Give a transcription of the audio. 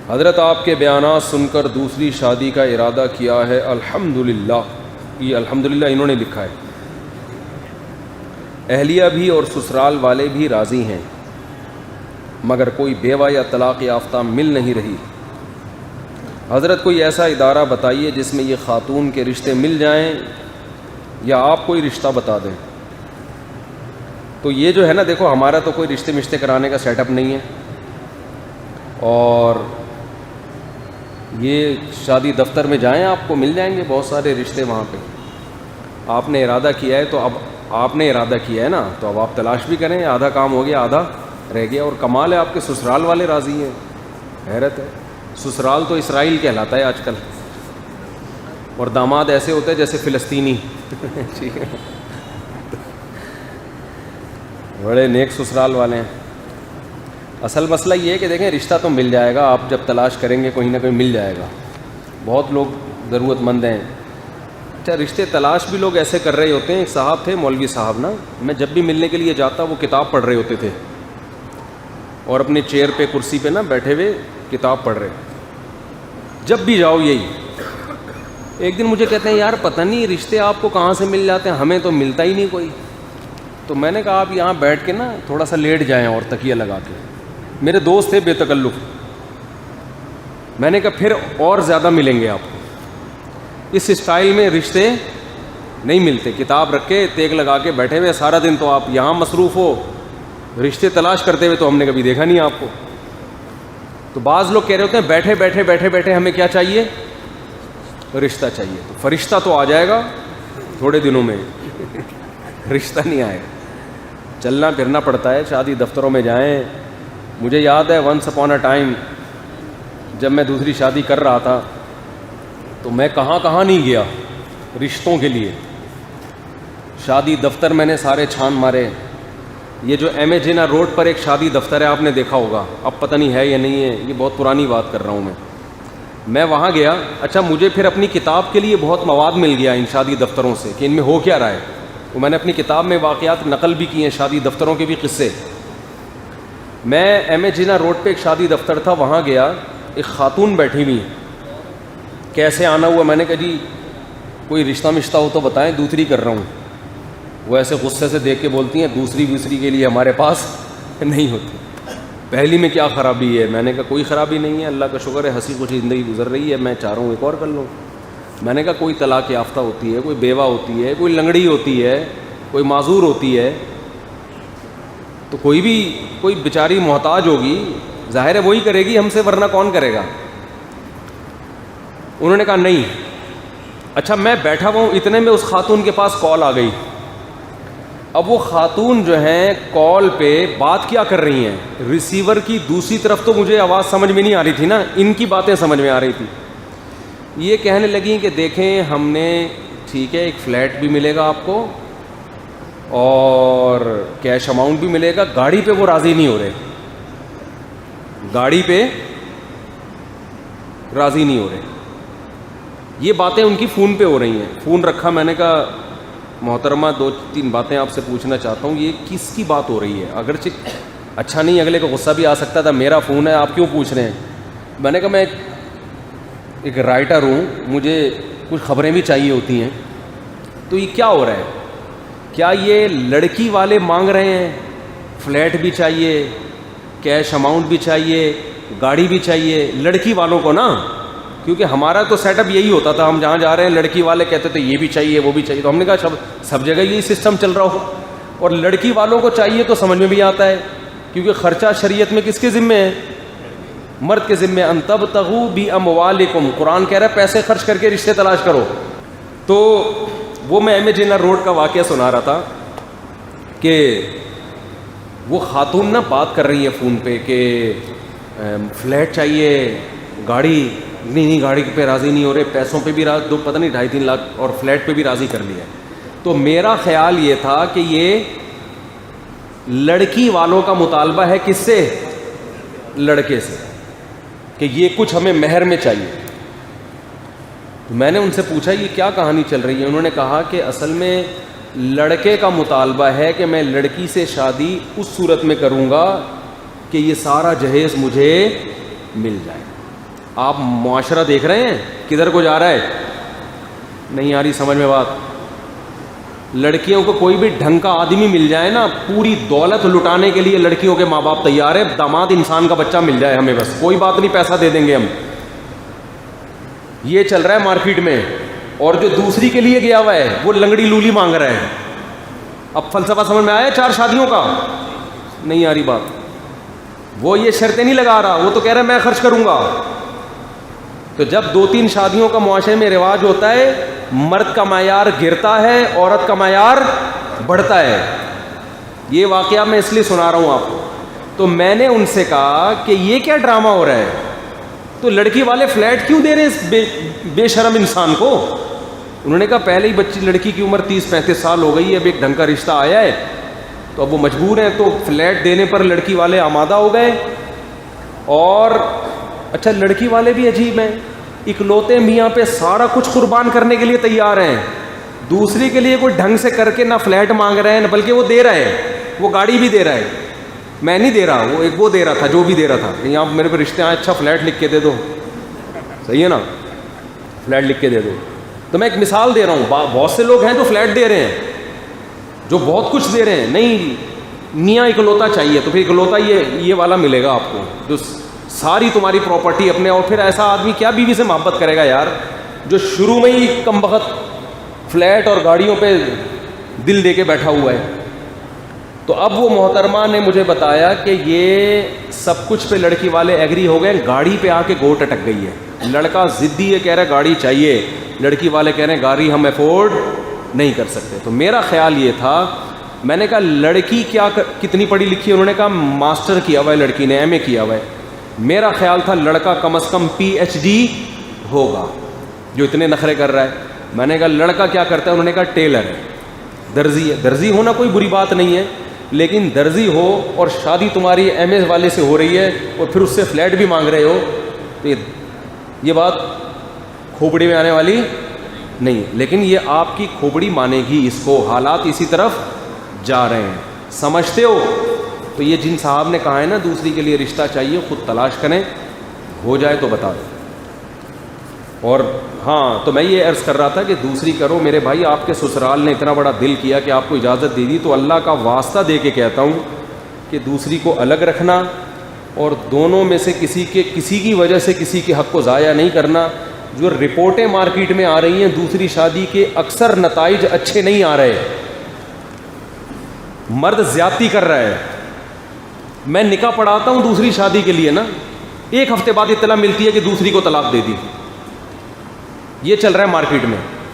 حضرت آپ کے بیانات سن کر دوسری شادی کا ارادہ کیا ہے الحمدللہ. یہ الحمدللہ انہوں نے لکھا ہے. اہلیہ بھی اور سسرال والے بھی راضی ہیں مگر کوئی بیوہ یا طلاق یافتہ مل نہیں رہی. حضرت کوئی ایسا ادارہ بتائیے جس میں یہ خاتون کے رشتے مل جائیں یا آپ کوئی رشتہ بتا دیں. تو یہ جو ہے نا دیکھو ہمارا تو کوئی رشتے کرانے کا سیٹ اپ نہیں ہے, اور یہ شادی دفتر میں جائیں آپ کو مل جائیں گے بہت سارے رشتے وہاں پہ. آپ نے ارادہ کیا ہے تو اب آپ نے ارادہ کیا ہے نا تو اب آپ تلاش بھی کریں. آدھا کام ہو گیا, آدھا رہ گیا. اور کمال ہے آپ کے سسرال والے راضی ہیں. حیرت ہے, سسرال تو اسرائیل کہلاتا ہے آج کل, اور داماد ایسے ہوتے ہیں جیسے فلسطینی. ٹھیک ہے, بڑے نیک سسرال والے ہیں. اصل مسئلہ یہ ہے کہ دیکھیں رشتہ تو مل جائے گا, آپ جب تلاش کریں گے کہیں نہ کہیں مل جائے گا. بہت لوگ ضرورت مند ہیں. اچھا رشتے تلاش بھی لوگ ایسے کر رہے ہوتے ہیں. ایک صاحب تھے مولوی صاحب نا, میں جب بھی ملنے کے لیے جاتا وہ کتاب پڑھ رہے ہوتے تھے, اور اپنے چیئر پہ کرسی پہ نا بیٹھے ہوئے کتاب پڑھ رہے. جب بھی جاؤ یہی. ایک دن مجھے کہتے ہیں یار پتہ نہیں رشتے آپ کو کہاں سے مل جاتے ہیں, ہمیں تو ملتا ہی نہیں کوئی. تو میں نے کہا آپ یہاں بیٹھ کے نا تھوڑا سا لیٹ جائیں اور تکیہ لگا کے. میرے دوست تھے بے تکلف. میں نے کہا پھر اور زیادہ ملیں گے آپ کو. اس اسٹائل میں رشتے نہیں ملتے. کتاب رکھ کے تیگ لگا کے بیٹھے ہوئے سارا دن, تو آپ یہاں مصروف ہو, رشتے تلاش کرتے ہوئے تو ہم نے کبھی دیکھا نہیں آپ کو. تو بعض لوگ کہہ رہے ہوتے ہیں بیٹھے بیٹھے بیٹھے بیٹھے ہمیں کیا چاہیے, رشتہ چاہیے. تو فرشتہ تو آ جائے گا تھوڑے دنوں میں, رشتہ نہیں آئے گا. چلنا پھرنا پڑتا ہے, شادی دفتروں میں جائیں. مجھے یاد ہے ونس اپون اے ٹائم جب میں دوسری شادی کر رہا تھا تو میں کہاں کہاں نہیں گیا رشتوں کے لیے. شادی دفتر میں نے سارے چھان مارے. یہ جو ایم اے جینا روڈ پر ایک شادی دفتر ہے, آپ نے دیکھا ہوگا, اب پتہ نہیں ہے یا نہیں ہے, یہ بہت پرانی بات کر رہا ہوں میں وہاں گیا. اچھا مجھے پھر اپنی کتاب کے لیے بہت مواد مل گیا ان شادی دفتروں سے کہ ان میں ہو کیا رہا ہے. تو میں نے اپنی کتاب میں واقعات نقل بھی کیے ہیں, شادی دفتروں کے بھی قصے. میں ایم اے جینا روڈ پہ ایک شادی دفتر تھا, وہاں گیا. ایک خاتون بیٹھی ہوئی, کیسے آنا ہوا, میں نے کہا جی کوئی رشتہ مشتہ ہو تو بتائیں, دوسری کر رہا ہوں. وہ ایسے غصے سے دیکھ کے بولتی ہیں دوسری کے لیے ہمارے پاس نہیں ہوتی, پہلی میں کیا خرابی ہے. میں نے کہا کوئی خرابی نہیں ہے, اللہ کا شکر ہے, ہنسی خوشی زندگی گزر رہی ہے, میں چاہ رہا ہوں ایک اور کر لوں. میں نے کہا کوئی طلاق یافتہ ہوتی ہے, کوئی بیوہ ہوتی ہے, کوئی لنگڑی ہوتی ہے, کوئی معذور ہوتی ہے, تو کوئی بیچاری محتاج ہوگی, ظاہر ہے وہی کرے گی ہم سے, ورنہ کون کرے گا. انہوں نے کہا نہیں. اچھا میں بیٹھا ہوا ہوں, اتنے میں اس خاتون کے پاس کال آ گئی. اب وہ خاتون جو ہیں کال پہ بات کیا کر رہی ہیں, ریسیور کی دوسری طرف تو مجھے آواز سمجھ میں نہیں آ رہی تھی نا, ان کی باتیں سمجھ میں آ رہی تھی. یہ کہنے لگیں کہ دیکھیں ہم نے ٹھیک ہے ایک فلیٹ بھی ملے گا آپ کو اور کیش اماؤنٹ بھی ملے گا, گاڑی پہ وہ راضی نہیں ہو رہے, گاڑی پہ راضی نہیں ہو رہے. یہ باتیں ان کی فون پہ ہو رہی ہیں. فون رکھا, میں نے کہا محترمہ 2-3 باتیں آپ سے پوچھنا چاہتا ہوں, یہ کس کی بات ہو رہی ہے. اگرچہ اچھا نہیں, اگلے کو غصہ بھی آ سکتا تھا, میرا فون ہے آپ کیوں پوچھ رہے ہیں. میں نے کہا میں ایک رائٹر ہوں, مجھے کچھ خبریں بھی چاہیے ہوتی ہیں, تو یہ کیا ہو رہا ہے, کیا یہ لڑکی والے مانگ رہے ہیں فلیٹ بھی چاہیے, کیش اماؤنٹ بھی چاہیے, گاڑی بھی چاہیے لڑکی والوں کو نا, کیونکہ ہمارا تو سیٹ اپ یہی ہوتا تھا, ہم جہاں جا رہے ہیں لڑکی والے کہتے تھے یہ بھی چاہیے وہ بھی چاہیے. تو ہم نے کہا سب جگہ یہی سسٹم چل رہا ہو, اور لڑکی والوں کو چاہیے تو سمجھ میں بھی آتا ہے, کیونکہ خرچہ شریعت میں کس کے ذمے ہے, مرد کے ذمے. ان تبتغوا باموالکم, قرآن کہہ رہا ہے پیسے خرچ کر کے رشتے تلاش کرو. تو وہ میں ایم اے جینا روڈ کا واقعہ سنا رہا تھا کہ وہ خاتون نا بات کر رہی ہے فون پہ کہ فلیٹ چاہیے, گاڑی نہیں, گاڑی پہ راضی نہیں ہو رہے, پیسوں پہ بھی پتہ نہیں 2.5-3 لاکھ, اور فلیٹ پہ بھی راضی کر لیا. تو میرا خیال یہ تھا کہ یہ لڑکی والوں کا مطالبہ ہے کس سے, لڑکے سے, کہ یہ کچھ ہمیں مہر میں چاہیے. میں نے ان سے پوچھا یہ کیا کہانی چل رہی ہے. انہوں نے کہا کہ اصل میں لڑکے کا مطالبہ ہے کہ میں لڑکی سے شادی اس صورت میں کروں گا کہ یہ سارا جہیز مجھے مل جائے. آپ معاشرہ دیکھ رہے ہیں کدھر کو جا رہا ہے؟ نہیں آ رہی سمجھ میں بات؟ لڑکیوں کو کوئی بھی ڈھنگ کا آدمی مل جائے نا، پوری دولت لٹانے کے لیے لڑکیوں کے ماں باپ تیار ہے، داماد انسان کا بچہ مل جائے ہمیں بس، کوئی بات نہیں، پیسہ دے دیں گے ہم. یہ چل رہا ہے مارکیٹ میں. اور جو دوسری کے لیے گیا ہوا ہے وہ لنگڑی لولی مانگ رہا ہے. اب فلسفہ سمجھ میں آیا 4 شادیوں کا؟ نہیں آ رہی بات؟ وہ یہ شرطیں نہیں لگا رہا، وہ تو کہہ رہا ہے میں خرچ کروں گا. تو جب 2-3 شادیوں کا معاشرے میں رواج ہوتا ہے، مرد کا معیار گرتا ہے، عورت کا معیار بڑھتا ہے. یہ واقعہ میں اس لیے سنا رہا ہوں آپ کو. تو میں نے ان سے کہا کہ یہ کیا ڈرامہ ہو رہا ہے؟ تو لڑکی والے فلیٹ کیوں دے رہے ہیں اس بے شرم انسان کو؟ انہوں نے کہا پہلے ہی لڑکی کی عمر 30-35 سال ہو گئی ہے، اب ایک ڈھنگ کا رشتہ آیا ہے تو اب وہ مجبور ہیں، تو فلیٹ دینے پر لڑکی والے آمادہ ہو گئے. اور اچھا لڑکی والے بھی عجیب ہیں، اکلوتے میاں پہ سارا کچھ قربان کرنے کے لیے تیار ہیں، دوسری کے لیے کوئی ڈھنگ سے کر کے نہ فلیٹ مانگ رہے ہیں، بلکہ وہ دے رہے ہیں، وہ گاڑی بھی دے رہا ہے. میں نہیں دے رہا، وہ دے رہا تھا، جو بھی دے رہا تھا. نہیں آپ میرے پہ رشتے آئے، اچھا فلیٹ لکھ کے دے دو، صحیح ہے نا، فلیٹ لکھ کے دے دو. تو میں ایک مثال دے رہا ہوں، بہت سے لوگ ہیں جو فلیٹ دے رہے ہیں، جو بہت کچھ دے رہے ہیں. نہیں میاں اکلوتا چاہیے تو پھر اکلوتا یہ والا ملے گا آپ کو جو ساری تمہاری پراپرٹی اپنے. اور پھر ایسا آدمی کیا بیوی سے محبت کرے گا یار، جو شروع میں ہی کم بخت فلیٹ اور گاڑیوں پہ دل دے کے بیٹھا ہوا ہے. تو اب وہ محترمہ نے مجھے بتایا کہ یہ سب کچھ پہ لڑکی والے ایگری ہو گئے، گاڑی پہ آ کے گوٹ اٹک گئی ہے. لڑکا ضدی ہے، کہہ رہا ہے گاڑی چاہیے، لڑکی والے کہہ رہے ہیں گاڑی ہم افورڈ نہیں کر سکتے. تو میرا خیال یہ تھا، میں نے کہا لڑکی کتنی پڑھی لکھی ہے؟ انہوں نے کہا ماسٹر کیا ہوا ہے لڑکی نے، ایم اے کیا ہوا ہے. میرا خیال تھا لڑکا کم از کم PhD ہوگا جو اتنے نخرے کر رہا ہے. میں نے کہا لڑکا کیا کرتا ہے؟ انہوں نے کہا ٹیلر ہے، درزی ہے. درزی ہونا کوئی بری بات نہیں ہے، لیکن درزی ہو اور شادی تمہاری ایم اے والے سے ہو رہی ہے اور پھر اس سے فلیٹ بھی مانگ رہے ہو، تو یہ بات کھوپڑی میں آنے والی نہیں. لیکن یہ آپ کی کھوپڑی مانے گی اس کو، حالات اسی طرف جا رہے ہیں، سمجھتے ہو؟ تو یہ جن صاحب نے کہا ہے نا دوسری کے لیے رشتہ چاہیے، خود تلاش کریں، ہو جائے تو بتا دیں. اور ہاں تو میں یہ عرض کر رہا تھا کہ دوسری کرو میرے بھائی، آپ کے سسرال نے اتنا بڑا دل کیا کہ آپ کو اجازت دے دی، تو اللہ کا واسطہ دے کے کہتا ہوں کہ دوسری کو الگ رکھنا اور دونوں میں سے کسی کی وجہ سے کسی کے حق کو ضائع نہیں کرنا. جو رپورٹیں مارکیٹ میں آ رہی ہیں دوسری شادی کے اکثر نتائج اچھے نہیں آ رہے، مرد زیادتی کر رہا ہے. میں نکاح پڑھاتا ہوں دوسری شادی کے لیے نا، 1 ہفتے بعد اطلاع ملتی ہے کہ دوسری کو طلاق دے دی. یہ چل رہا ہے مارکیٹ میں.